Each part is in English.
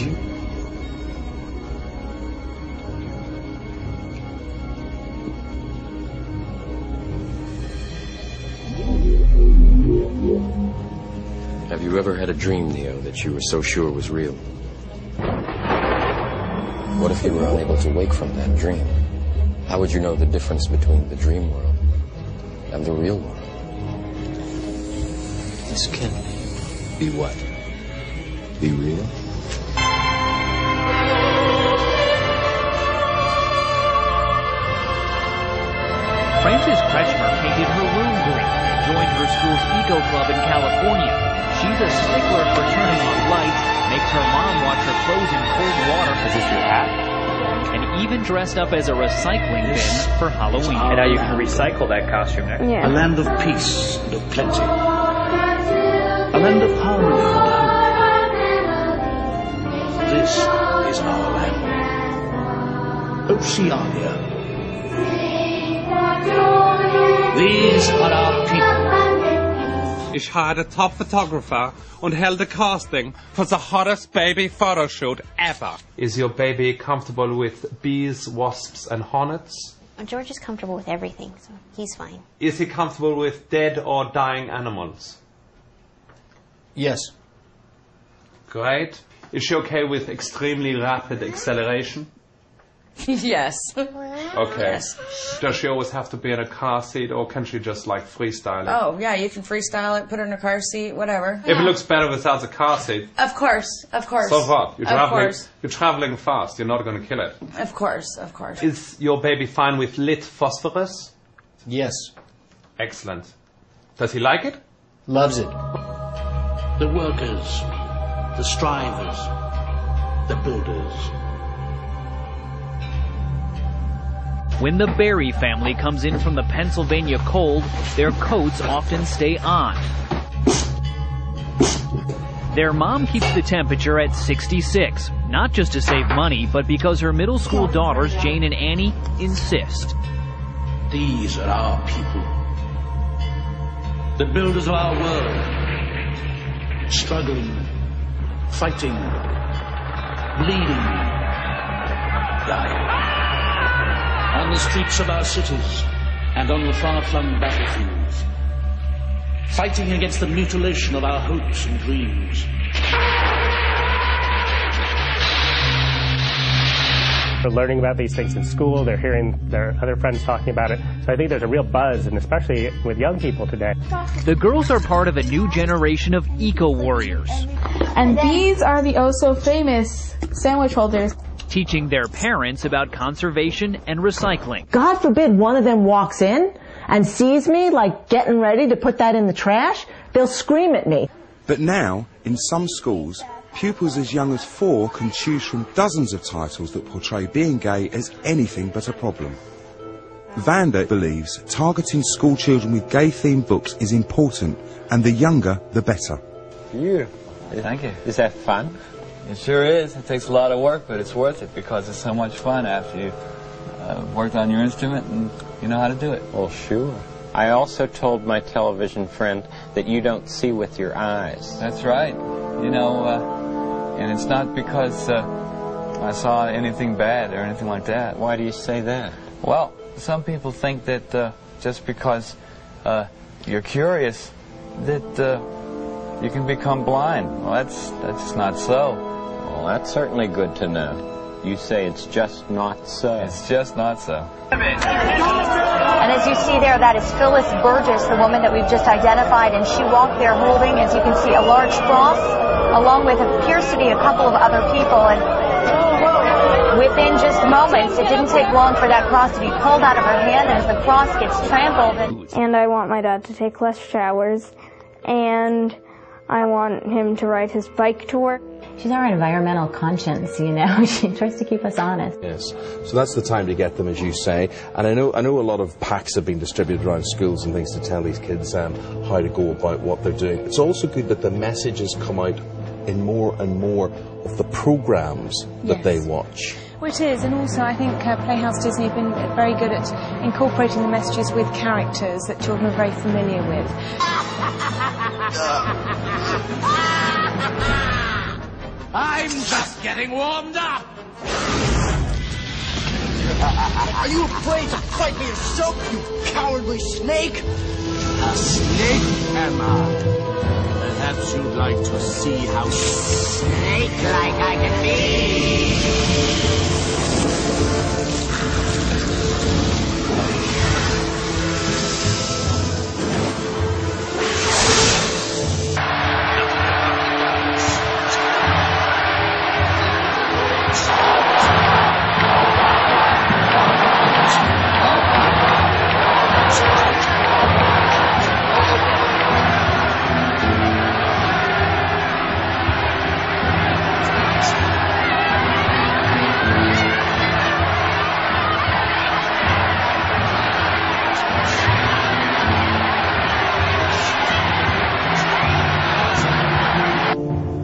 you? Have you ever had a dream, Neo, that you were so sure was real? What if you were unable to wake from that dream? How would you know the difference between the dream world and the real world? This can be what? Be real? Frances Kretschmer painted her room green and joined her school's eco club in California. She's a stickler for turning off lights, makes her mom watch her clothes in cold water. Is this your hat? And even dressed up as a recycling bin for Halloween. And now you can recycle that costume next. Yeah. A land of peace and of plenty. A land of harmony and hope. This is our land. Oceania. These are our people. Ich hired a top photographer and held a casting for the hottest baby photo shoot ever. Is your baby comfortable with bees, wasps, and hornets? George is comfortable with everything, so he's fine. Is he comfortable with dead or dying animals? Yes. Great. Is she okay with extremely rapid acceleration? Yes. Okay. Yes. Does she always have to be in a car seat, or can she just like freestyle it? Oh, yeah, you can freestyle it, put her in a car seat, whatever. If it looks better without the car seat. Of course, of course. So what? You're Of traveling fast. You're not going to kill it. Of course, of course. Is your baby fine with lit phosphorus? Yes. Excellent. Does he like it? Loves it. The workers, the strivers, the builders. When the Berry family comes in from the Pennsylvania cold, their coats often stay on. Their mom keeps the temperature at 66, not just to save money, but because her middle school daughters, Jane and Annie, insist. These are our people. The builders of our world. Struggling, fighting, bleeding, dying. On the streets of our cities and on the far-flung battlefields, fighting against the mutilation of our hopes and dreams. They're learning about these things in school, they're hearing their other friends talking about it, so I think there's a real buzz, and especially with young people today. The girls are part of a new generation of eco-warriors. And these are the oh-so-famous sandwich holders. Teaching their parents about conservation and recycling. God forbid one of them walks in and sees me like getting ready to put that in the trash, they'll scream at me. But now, in some schools, pupils as young as 4 can choose from dozens of titles that portray being gay as anything but a problem. Vanda believes targeting school children with gay-themed books is important, and the younger, the better. Thank you. Is that fun? It sure is. It takes a lot of work, but it's worth it because it's so much fun after you've worked on your instrument and you know how to do it. Well, sure. I also told my television friend that you don't see with your eyes. That's right. You know, and it's not because I saw anything bad or anything like that. Why do you say that? Well, some people think that just because you're curious that you can become blind. Well, that's just not so. Well, that's certainly good to know. You say it's just not so. It's just not so. And as you see there, that is Phyllis Burgess, the woman that we've just identified, and she walked there holding, as you can see, a large cross, along with appears to be a couple of other people. And within just moments, it didn't take long for that cross to be pulled out of her hand, and as the cross gets trampled. And I want my dad to take less showers, and I want him to ride his bike to work. She's our environmental conscience, you know. She tries to keep us honest. Yes. So that's the time to get them, as you say. And I know a lot of packs have been distributed around schools and things to tell these kids how to go about what they're doing. It's also good that the messages come out in more and more of the programs that they watch. Well, it is, and also I think Playhouse Disney have been very good at incorporating the messages with characters that children are very familiar with. I'm just getting warmed up! Are you afraid to fight me yourself, you cowardly snake? A snake, am I? Perhaps you'd like to see how snake-like I can be.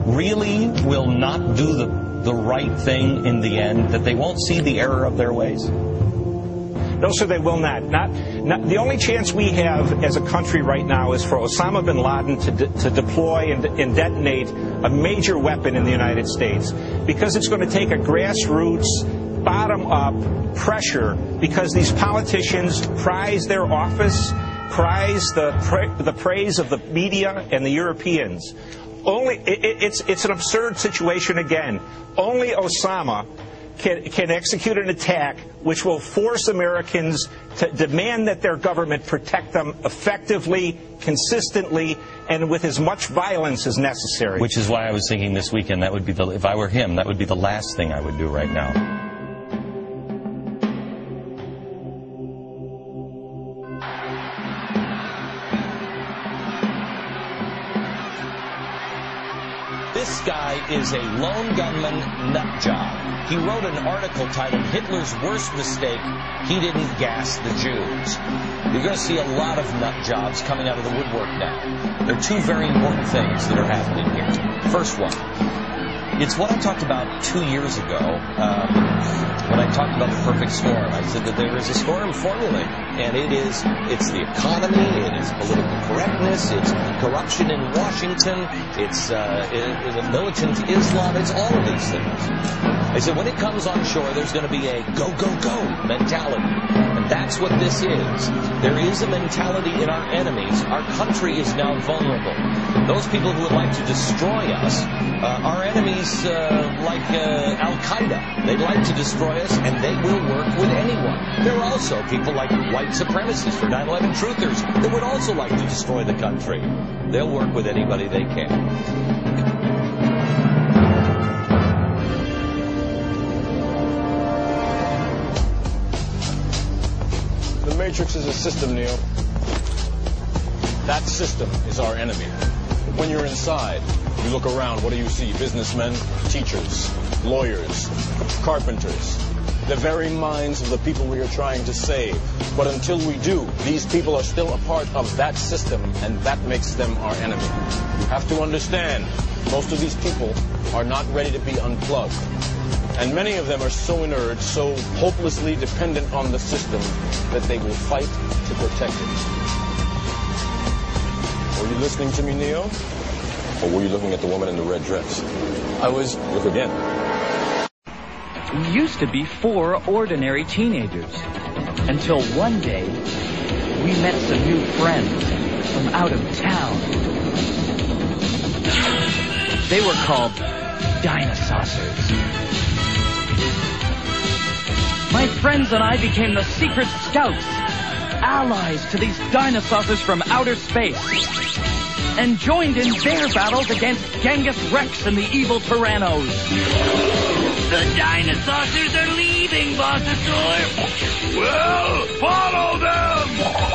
Really will not do the right thing in the end, that they won't see the error of their ways? No, sir, they will not. The only chance we have as a country right now is for Osama bin Laden to deploy and detonate a major weapon in the United States, because it's going to take a grassroots, bottom-up pressure, because these politicians prize their office, prize the praise of the media and the Europeans. It's an absurd situation again. Only Osama can execute an attack which will force Americans to demand that their government protect them effectively, consistently, and with as much violence as necessary. Which is why I was thinking this weekend, that would be if I were him, that would be the last thing I would do right now. This guy is a lone gunman nut job. He wrote an article titled Hitler's Worst Mistake, He Didn't Gas the Jews. You're going to see a lot of nut jobs coming out of the woodwork now. There are two very important things that are happening here. First one, it's what I talked about 2 years ago when I talked about the perfect storm. I said that there is a storm formulating, and it's the economy, it is political correctness, it's corruption in Washington, it's militant Islam, it's all of these things. I said when it comes on shore, there's going to be a go, go, go mentality. And that's what this is. There is a mentality in our enemies. Our country is now vulnerable. Those people who would like to destroy us are enemies like Al-Qaeda. They'd like to destroy us, and they will work with anyone. There are also people like white supremacists or 9/11 truthers that would also like to destroy the country. They'll work with anybody they can. The Matrix is a system, Neo. That system is our enemy. When you're inside, you look around, what do you see? Businessmen, teachers, lawyers, carpenters. The very minds of the people we are trying to save. But until we do, these people are still a part of that system, and that makes them our enemy. You have to understand, most of these people are not ready to be unplugged. And many of them are so inert, so hopelessly dependent on the system, that they will fight to protect it. Were you listening to me, Neo? Or were you looking at the woman in the red dress? I was. Look again. We used to be 4 ordinary teenagers. Until one day, we met some new friends from out of town. They were called dinosaurs. My friends and I became the secret scouts, allies to these dinosaurs from outer space, and joined in their battles against Genghis Rex and the evil Tyrannos. The dinosaurs are leaving, Bossasaur. Well, follow them!